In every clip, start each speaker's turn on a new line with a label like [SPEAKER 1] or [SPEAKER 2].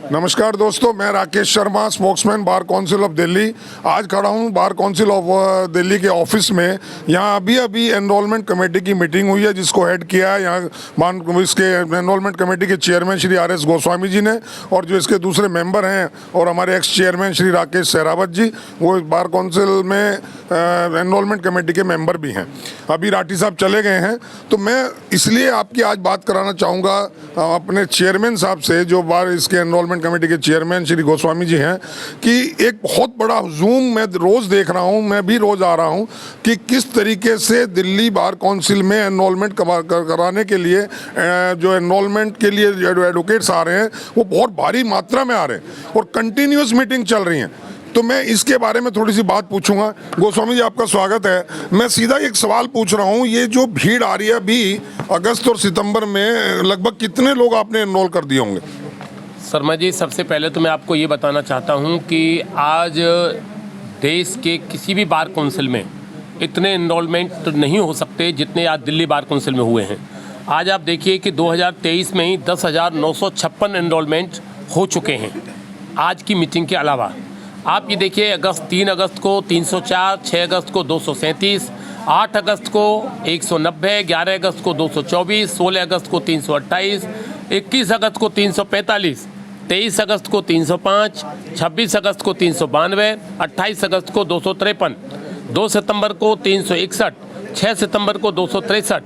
[SPEAKER 1] नमस्कार दोस्तों, मैं Rakesh Sharma, spokesman bar council of Delhi. आज खड़ा हूँ बार काउंसिल ऑफ दिल्ली के ऑफिस में। यहाँ अभी एनरोलमेंट कमेटी की मीटिंग हुई है, जिसको हेड किया है यहाँ इसके एनरोलमेंट कमेटी के चेयरमैन श्री RS गोस्वामी जी ने, और जो इसके दूसरे मेंबर हैं और हमारे एक्स चेयरमैन श्री राकेश सहरावत जी, वो बार काउंसिल में एनरोलमेंट कमेटी के मेंबर भी हैं। अभी राठी साहब चले गए हैं, तो मैं इसलिए आपकी आज बात कराना चाहूँगा अपने चेयरमैन साहब से, जो बार इसके एनरोलमेंट कमेटी के चेयरमैन श्री गोस्वामी जी हैं, कि एक बहुत बड़ा जूम मैं रोज़ देख रहा हूं, मैं भी रोज़ आ रहा हूं, कि किस तरीके से दिल्ली बार काउंसिल में एनरोलमेंट कराने के लिए जो एनरोलमेंट के लिए जो एडवोकेट्स आ रहे हैं वो बहुत भारी मात्रा में आ रहे हैं और कंटिन्यूस मीटिंग चल रही हैं। तो मैं इसके बारे में थोड़ी सी बात पूछूंगा। गोस्वामी जी, आपका स्वागत है। मैं सीधा एक सवाल पूछ रहा हूं, ये जो भीड़ आ रही है अभी अगस्त और सितंबर में, लगभग कितने लोग आपने एनरोल कर दिए होंगे?
[SPEAKER 2] शर्मा जी, सबसे पहले तो मैं आपको ये बताना चाहता हूं कि आज देश के किसी भी बार काउंसिल में इतने एनरोलमेंट नहीं हो सकते जितने आज दिल्ली बार काउंसिल में हुए हैं। आज आप देखिए कि 2023 में ही 10,956 एनरोलमेंट हो चुके हैं आज की मीटिंग के अलावा। आप ये देखिए, 3 अगस्त को 304, 6 अगस्त को 237, 8 अगस्त को 190, 11 अगस्त को 224, 16 अगस्त को 328, 21 अगस्त को 345, 23 अगस्त को 305, 26 अगस्त को 392, 28 अगस्त को 253, 2 सितंबर को 361, 6 सितंबर को 263,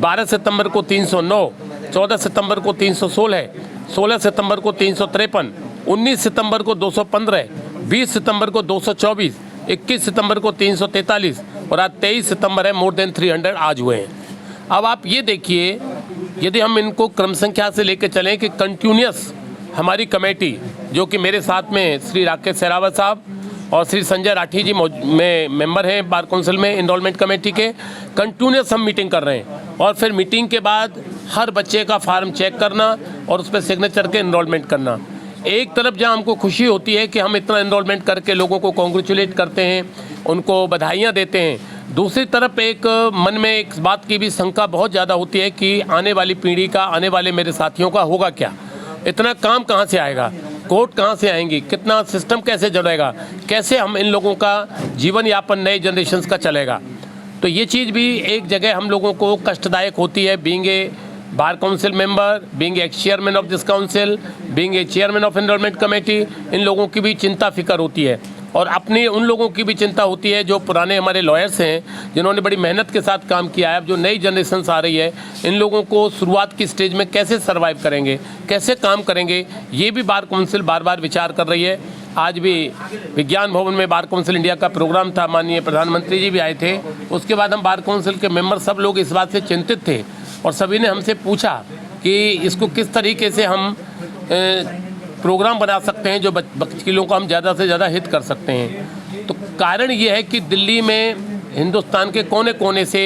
[SPEAKER 2] 12 सितंबर को 309, 14 सितंबर को 316, 16 सितंबर को 353, 19 सितंबर को 215, 20 सितंबर को 224, 21 सितंबर को 343 और आज 23 सितंबर है। मोर देन 300 आज हुए हैं। अब आप ये देखिए, यदि हम इनको क्रम संख्या से लेकर चलें कि कंटिन्यूस हमारी कमेटी, जो कि मेरे साथ में श्री राकेश सहरावत साहब और श्री संजय राठी जी में मेंबर हैं बार काउंसिल में एनरोलमेंट कमेटी के, कंटिन्यूस हम मीटिंग कर रहे हैं और फिर मीटिंग के बाद हर बच्चे का फार्म चेक करना और उस पर सिग्नेचर के एनरोलमेंट करना। एक तरफ जहां हमको खुशी होती है कि हम इतना एनरोलमेंट करके लोगों को कॉन्ग्रेचुलेट करते हैं, उनको बधाइयाँ देते हैं, दूसरी तरफ एक मन में एक बात की भी शंका बहुत ज़्यादा होती है कि आने वाली पीढ़ी का, आने वाले मेरे साथियों का होगा क्या? इतना काम कहाँ से आएगा? कोर्ट कहाँ से आएंगी? कितना सिस्टम कैसे जुड़ेगा? कैसे हम इन लोगों का जीवन यापन नए जनरेशन का चलेगा? तो ये चीज़ भी एक जगह हम लोगों को कष्टदायक होती है। Being a bar council member, being ex chairman of this council, being a chairman of enrolment committee, इन लोगों की भी चिंता फिक्र होती है और अपने उन लोगों की भी चिंता होती है जो पुराने हमारे लॉयर्स हैं, जिन्होंने बड़ी मेहनत के साथ काम किया है। अब जो नई जनरेशन आ रही है, इन लोगों को शुरुआत की स्टेज में कैसे सर्वाइव करेंगे, कैसे काम करेंगे, ये भी बार काउंसिल बार बार विचार कर रही है। आज भी विज्ञान भवन में बार काउंसिल इंडिया का प्रोग्राम था, माननीय प्रधानमंत्री जी भी आए थे। उसके बाद हम बार काउंसिल के मेंबर सब लोग इस बात से चिंतित थे और सभी ने हमसे पूछा कि इसको किस तरीके से हम प्रोग्राम बना सकते हैं जो वकीलों को हम ज़्यादा से ज़्यादा हित कर सकते हैं। तो कारण ये है कि दिल्ली में हिंदुस्तान के कोने कोने से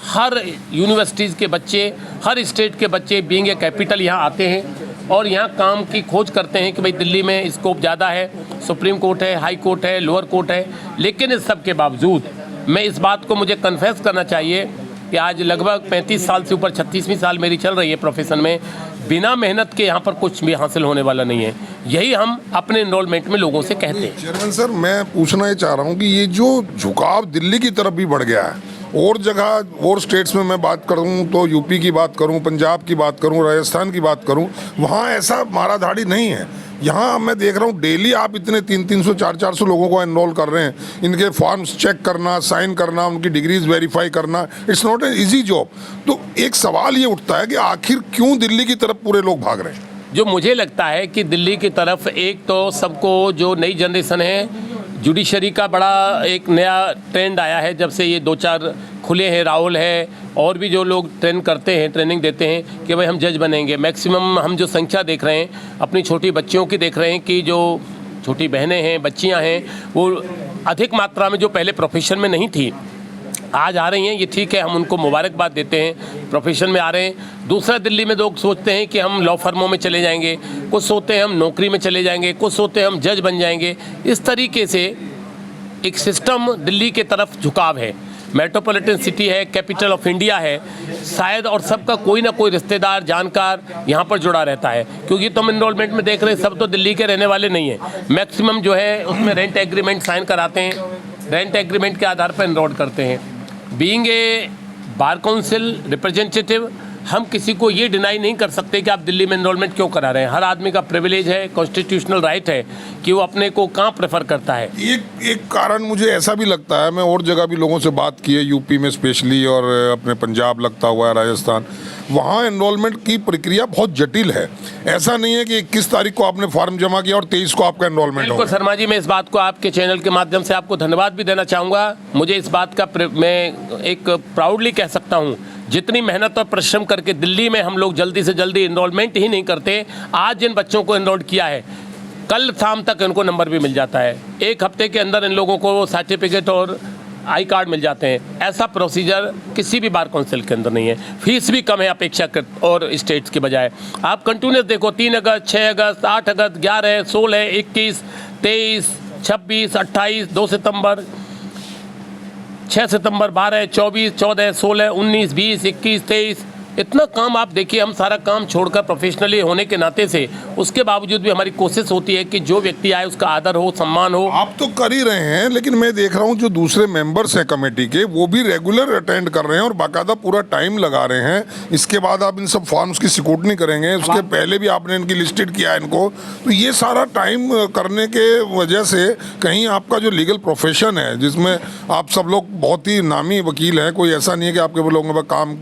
[SPEAKER 2] हर यूनिवर्सिटीज़ के बच्चे, हर स्टेट के बच्चे बीइंग ए कैपिटल यहाँ आते हैं और यहाँ काम की खोज करते हैं कि भाई दिल्ली में स्कोप ज़्यादा है, सुप्रीम कोर्ट है, हाई कोर्ट है, लोअर कोर्ट है। लेकिन इस सब के बावजूद मैं इस बात को मुझे कन्फेस करना चाहिए कि आज लगभग 35 साल से ऊपर 36वीं साल मेरी चल रही है प्रोफेशन में, बिना मेहनत के यहाँ पर कुछ भी हासिल होने वाला नहीं है। यही हम अपने एनरोलमेंट में लोगों से कहते हैं।
[SPEAKER 1] चेयरमैन सर, मैं पूछना ये चाह रहा हूँ कि ये जो झुकाव दिल्ली की तरफ भी बढ़ गया है, और जगह और स्टेट्स में मैं बात करूँ तो यूपी की बात करूँ, पंजाब की बात करूँ, राजस्थान की बात करूँ, वहाँ ऐसा माराधाड़ी नहीं है। यहाँ मैं देख रहा हूँ डेली आप इतने 300, 400 लोगों को एनरोल कर रहे हैं। इनके फॉर्म्स चेक करना, साइन करना, उनकी डिग्रीज वेरीफाई करना, it's not an easy job. तो एक सवाल ये उठता है कि आखिर क्यों दिल्ली की तरफ पूरे लोग भाग रहे हैं?
[SPEAKER 2] जो मुझे लगता है कि दिल्ली की तरफ एक तो सबको जो नई जनरेशन है, जुडिशरी का बड़ा एक नया ट्रेंड आया है जब से ये 2-4 खुले हैं, राहुल है और भी जो लोग ट्रेन करते हैं, ट्रेनिंग देते हैं कि भाई हम जज बनेंगे। मैक्सिमम हम जो संख्या देख रहे हैं अपनी छोटी बच्चियों की देख रहे हैं कि जो छोटी बहनें हैं, बच्चियां हैं, वो अधिक मात्रा में जो पहले प्रोफेशन में नहीं थी आज आ रही हैं। ये ठीक है, हम उनको मुबारकबाद देते हैं, प्रोफेशन में आ रहे हैं। दूसरा, दिल्ली में लोग सोचते हैं कि हम लॉ फर्मों में चले जाएंगे, कुछ सोचते हैं हम नौकरी में चले जाएंगे, कुछ सोचते हैं हम जज बन जाएंगे। इस तरीके से एक सिस्टम दिल्ली के तरफ झुकाव है। मेट्रोपॉलिटन सिटी है, कैपिटल ऑफ इंडिया है शायद, और सबका कोई ना कोई रिश्तेदार जानकार यहाँ पर जुड़ा रहता है, क्योंकि तुम इनरोलमेंट में देख रहे हैं सब तो दिल्ली के रहने वाले नहीं हैं। मैक्सिमम जो है उसमें रेंट एग्रीमेंट साइन कराते हैं, रेंट एग्रीमेंट के आधार पर इनरोल करते हैं। Being a bar council representative, हम किसी को ये डिनाई नहीं कर सकते कि आप दिल्ली में इनरोलमेंट क्यों करा रहे हैं। हर आदमी का प्रिविलेज है, कॉन्स्टिट्यूशनल राइट है कि वो अपने को कहाँ प्रेफर करता है।
[SPEAKER 1] एक कारण मुझे ऐसा भी लगता है, मैं और जगह भी लोगों से बात की है, यूपी में स्पेशली और अपने पंजाब लगता हुआ है, राजस्थान, वहाँ एनरोलमेंट की प्रक्रिया बहुत जटिल है। ऐसा नहीं है कि 21 तारीख को आपने फॉर्म जमा किया और 23 को आपका एनरोलमेंट हो।
[SPEAKER 2] बिल्कुल शर्मा जी, मैं इस बात को आपके चैनल के माध्यम से आपको धन्यवाद भी देना चाहूँगा। मुझे इस बात का मैं एक प्राउडली कह सकता हूँ, जितनी मेहनत और परिश्रम करके दिल्ली में हम लोग जल्दी से जल्दी इनरोलमेंट ही नहीं करते, आज जिन बच्चों को इनरोल किया है कल शाम तक इनको नंबर भी मिल जाता है। एक हफ्ते के अंदर इन लोगों को सर्टिफिकेट और आई कार्ड मिल जाते हैं। ऐसा प्रोसीजर किसी भी बार काउंसिल के अंदर नहीं है। फीस भी कम है अपेक्षाकृत और स्टेट्स के बजाय। आप कंटिन्यूस देखो, 3 अगस्त, 6 अगस्त, 8 अगस्त, 11, 16, 21, 23, 26, 28, 2 सितंबर, 6 सितंबर, 12, 24, 14, 16, 19, 20, 21, 23, इतना काम आप देखिए। हम सारा काम छोड़कर प्रोफेशनली होने के नाते से उसके बावजूद भी हमारी कोशिश होती है कि जो व्यक्ति आए उसका आदर हो, सम्मान हो।
[SPEAKER 1] आप तो कर ही रहे हैं, लेकिन मैं देख रहा हूं जो दूसरे मेंबर्स हैं कमेटी के, वो भी रेगुलर अटेंड कर रहे हैं और बाकायदा पूरा टाइम लगा रहे हैं। इसके बाद आप इन सब फॉर्म्स की स्क्रूटनी करेंगे, उसके पहले भी आपने इनकी लिस्टेड किया है इनको, तो ये सारा टाइम करने के वजह से कहीं आपका जो लीगल प्रोफेशन है, जिसमें आप सब लोग बहुत ही नामी वकील हैं, कोई ऐसा नहीं है कि आपके लोगों का काम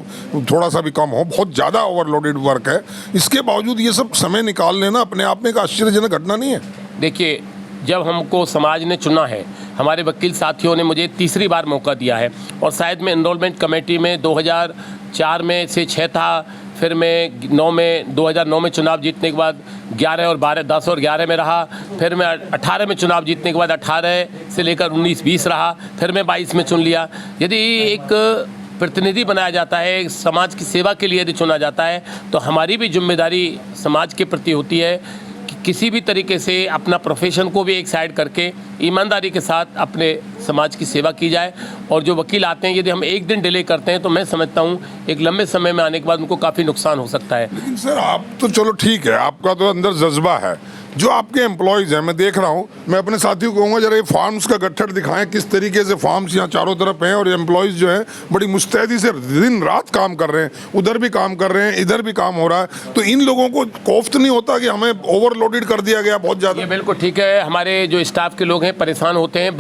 [SPEAKER 1] थोड़ा सा भी कम हो, बहुत ज़्यादा ओवरलोडेड वर्क है, इसके बावजूद ये सब समय निकाल लेना अपने आप में एक आश्चर्यजनक घटना नहीं है?
[SPEAKER 2] देखिए, जब हमको समाज ने चुना है, हमारे वकील साथियों ने मुझे तीसरी बार मौका दिया है, और शायद मैं इनरोलमेंट कमेटी में 2004 में से 6 था, फिर मैं 2009 में चुनाव जीतने के बाद 11 और 12, 10 और 11 में रहा, फिर मैं 18 में चुनाव जीतने के बाद 18 से लेकर 19-20 रहा, फिर मैं 22 में चुन लिया। यदि एक प्रतिनिधि बनाया जाता है, समाज की सेवा के लिए यदि चुना जाता है, तो हमारी भी जिम्मेदारी समाज के प्रति होती है कि किसी भी तरीके से अपना प्रोफेशन को भी एक साइड करके ईमानदारी के साथ अपने समाज की सेवा की जाए। और जो वकील आते हैं, यदि हम एक दिन डिले करते हैं तो मैं समझता हूँ एक लंबे समय में आने के बाद उनको काफ़ी नुकसान हो सकता है।
[SPEAKER 1] लेकिन सर, आप तो चलो ठीक है, आपका तो अंदर जज्बा है। जो आपके एम्प्लॉयज़ हैं, मैं देख रहा हूँ, मैं अपने साथियों को कहूँगा जरा ये फार्म्स का गट्ठर दिखाएं, किस तरीके से फार्म्स यहाँ चारों तरफ हैं, और एम्प्लॉयज़ जो हैं बड़ी मुस्तैदी से दिन रात काम कर रहे हैं, उधर भी काम कर रहे हैं, इधर भी काम हो रहा है। तो इन लोगों को कोफ्त नहीं होता कि हमें ओवरलोडेड कर दिया गया बहुत ज़्यादा?
[SPEAKER 2] ये बिल्कुल ठीक है, हमारे जो स्टाफ के लोग हैं परेशान होते हैं।